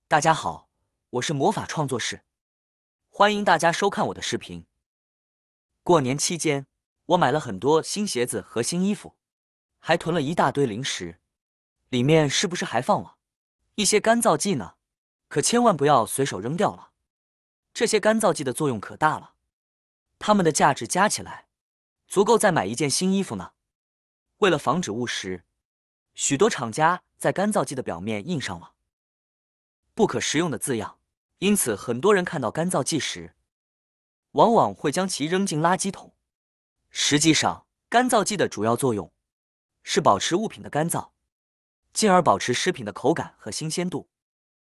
大家好，我是魔法创作室，欢迎大家收看我的视频。过年期间，我买了很多新鞋子和新衣服，还囤了一大堆零食，里面是不是还放了一些干燥剂呢？可千万不要随手扔掉了，这些干燥剂的作用可大了，它们的价值加起来，足够再买一件新衣服呢。为了防止误食，许多厂家在干燥剂的表面印上了不可食用的字样，因此很多人看到干燥剂时，往往会将其扔进垃圾桶。实际上，干燥剂的主要作用是保持物品的干燥，进而保持食品的口感和新鲜度，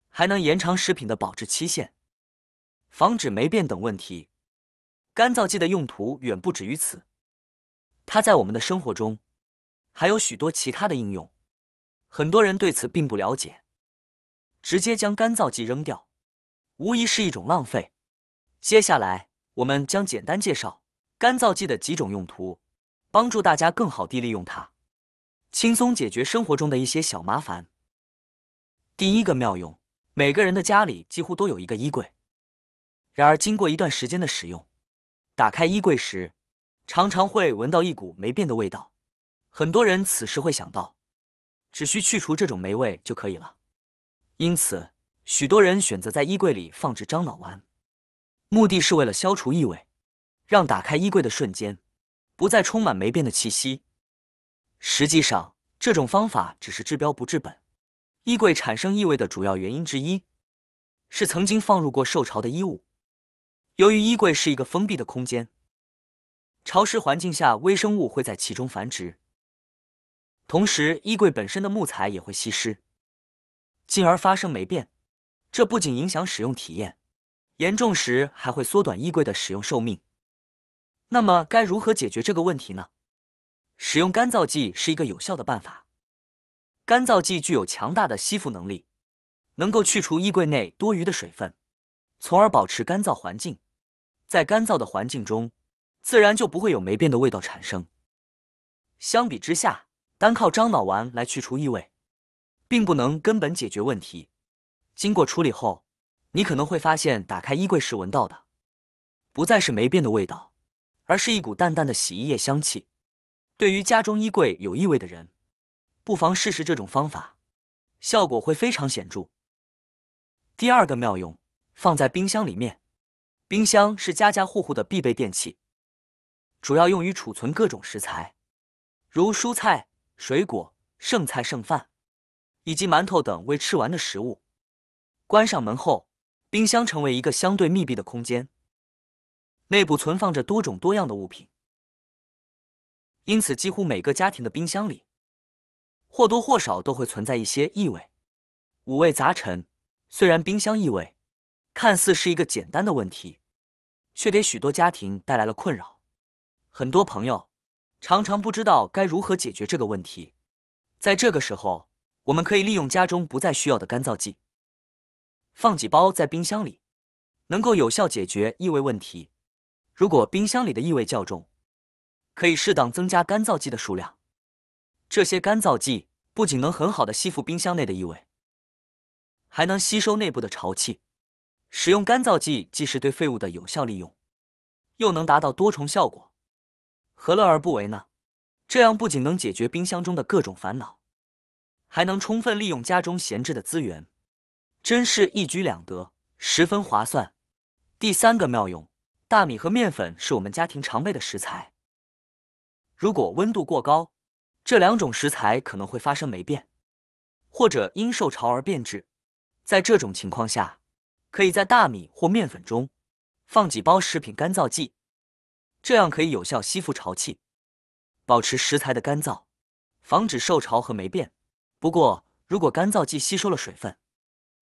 还能延长食品的保质期限，防止霉变等问题。干燥剂的用途远不止于此，它在我们的生活中还有许多其他的应用，很多人对此并不了解。直接将干燥剂扔掉，无疑是一种浪费。接下来，我们将简单介绍干燥剂的几种用途，帮助大家更好地利用它，轻松解决生活中的一些小麻烦。第一个妙用，每个人的家里几乎都有一个衣柜，然而经过一段时间的使用，打开衣柜时，常常会闻到一股霉变的味道。很多人此时会想到，只需去除这种霉味就可以了。因此，许多人选择在衣柜里放置樟脑丸，目的是为了消除异味，让打开衣柜的瞬间不再充满霉变的气息。实际上，这种方法只是治标不治本。衣柜产生异味的主要原因之一是曾经放入过受潮的衣物。由于衣柜是一个封闭的空间，潮湿环境下微生物会在其中繁殖，同时衣柜本身的木材也会吸湿，进而发生霉变。这不仅影响使用体验，严重时还会缩短衣柜的使用寿命。那么该如何解决这个问题呢？使用干燥剂是一个有效的办法。干燥剂具有强大的吸附能力，能够去除衣柜内多余的水分，从而保持干燥环境。在干燥的环境中，自然就不会有霉变的味道产生。相比之下，单靠樟脑丸来去除异味，并不能根本解决问题。经过处理后，你可能会发现打开衣柜时闻到的不再是霉变的味道，而是一股淡淡的洗衣液香气。对于家中衣柜有异味的人，不妨试试这种方法，效果会非常显著。第二个妙用，放在冰箱里面。冰箱是家家户户的必备电器，主要用于储存各种食材，如蔬菜、水果、剩菜剩饭，以及馒头等未吃完的食物。关上门后，冰箱成为一个相对密闭的空间，内部存放着多种多样的物品，因此几乎每个家庭的冰箱里或多或少都会存在一些异味，五味杂陈。虽然冰箱异味看似是一个简单的问题，却给许多家庭带来了困扰。很多朋友常常不知道该如何解决这个问题。在这个时候，我们可以利用家中不再需要的干燥剂，放几包在冰箱里，能够有效解决异味问题。如果冰箱里的异味较重，可以适当增加干燥剂的数量。这些干燥剂不仅能很好的吸附冰箱内的异味，还能吸收内部的潮气。使用干燥剂既是对废物的有效利用，又能达到多重效果，何乐而不为呢？这样不仅能解决冰箱中的各种烦恼，还能充分利用家中闲置的资源，真是一举两得，十分划算。第三个妙用，大米和面粉是我们家庭常备的食材。如果温度过高，这两种食材可能会发生霉变，或者因受潮而变质。在这种情况下，可以在大米或面粉中放几包食品干燥剂，这样可以有效吸附潮气，保持食材的干燥，防止受潮和霉变。不过，如果干燥剂吸收了水分，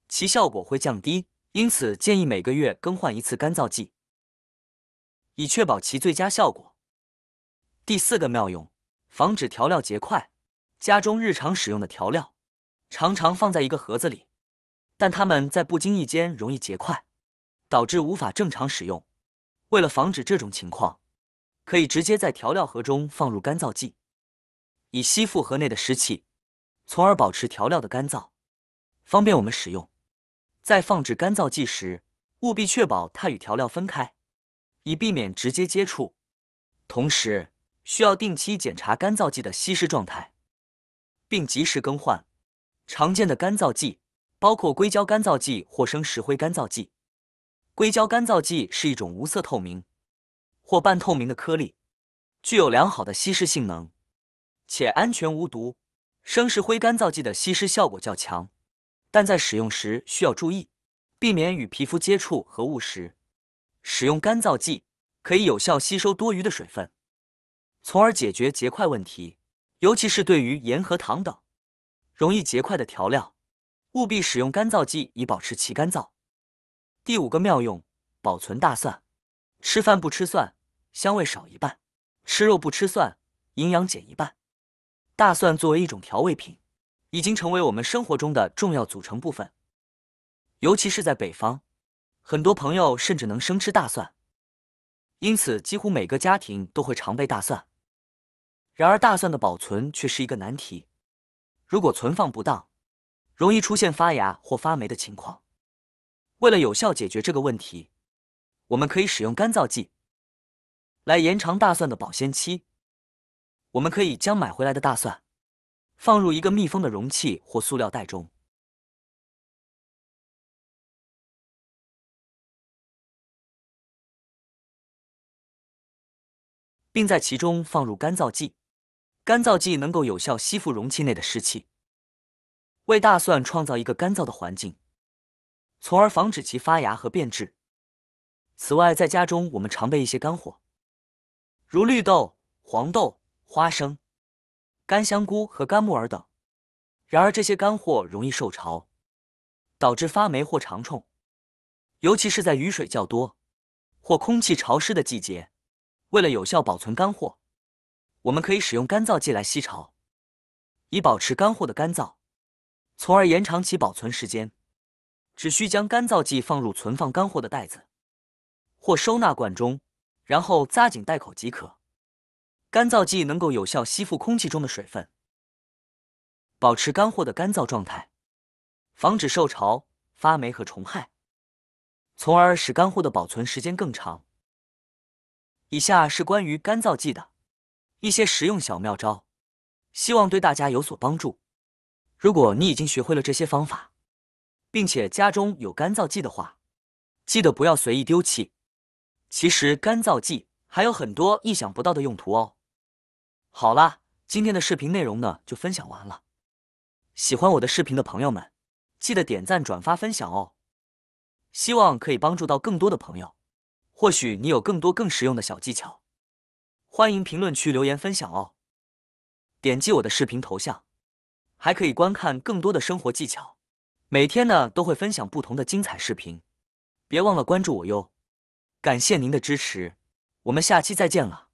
其效果会降低，因此建议每个月更换一次干燥剂，以确保其最佳效果。第四个妙用，防止调料结块。家中日常使用的调料常常放在一个盒子里，但它们在不经意间容易结块，导致无法正常使用。为了防止这种情况，可以直接在调料盒中放入干燥剂，以吸附盒内的湿气，从而保持调料的干燥，方便我们使用。在放置干燥剂时，务必确保它与调料分开，以避免直接接触。同时，需要定期检查干燥剂的稀释状态，并及时更换。常见的干燥剂包括硅胶干燥剂或生石灰干燥剂。硅胶干燥剂是一种无色透明或半透明的颗粒，具有良好的稀释性能，且安全无毒。生石灰干燥剂的稀释效果较强，但在使用时需要注意，避免与皮肤接触和误食。使用干燥剂可以有效吸收多余的水分，从而解决结块问题，尤其是对于盐和糖等容易结块的调料，务必使用干燥剂以保持其干燥。第5个妙用，保存大蒜。吃饭不吃蒜，香味少一半；吃肉不吃蒜，营养减一半。大蒜作为一种调味品，已经成为我们生活中的重要组成部分。尤其是在北方，很多朋友甚至能生吃大蒜，因此几乎每个家庭都会常备大蒜。然而，大蒜的保存却是一个难题。如果存放不当，容易出现发芽或发霉的情况。为了有效解决这个问题，我们可以使用干燥剂来延长大蒜的保鲜期。我们可以将买回来的大蒜放入一个密封的容器或塑料袋中，并在其中放入干燥剂。干燥剂能够有效吸附容器内的湿气，为大蒜创造一个干燥的环境，从而防止其发芽和变质。此外，在家中我们常备一些干货，如绿豆、黄豆、花生、干香菇和干木耳等。然而，这些干货容易受潮，导致发霉或长虫，尤其是在雨水较多或空气潮湿的季节。为了有效保存干货，我们可以使用干燥剂来吸潮，以保持干货的干燥，从而延长其保存时间。只需将干燥剂放入存放干货的袋子或收纳罐中，然后扎紧袋口即可。干燥剂能够有效吸附空气中的水分，保持干货的干燥状态，防止受潮、发霉和虫害，从而使干货的保存时间更长。以下是关于干燥剂的一些实用小妙招，希望对大家有所帮助。如果你已经学会了这些方法，并且家中有干燥剂的话，记得不要随意丢弃。其实干燥剂还有很多意想不到的用途哦。好啦，今天的视频内容呢就分享完了。喜欢我的视频的朋友们，记得点赞、转发、分享哦。希望可以帮助到更多的朋友。或许你有更多更实用的小技巧，欢迎评论区留言分享哦。点击我的视频头像，还可以观看更多的生活技巧。每天呢都会分享不同的精彩视频，别忘了关注我哟。感谢您的支持，我们下期再见了。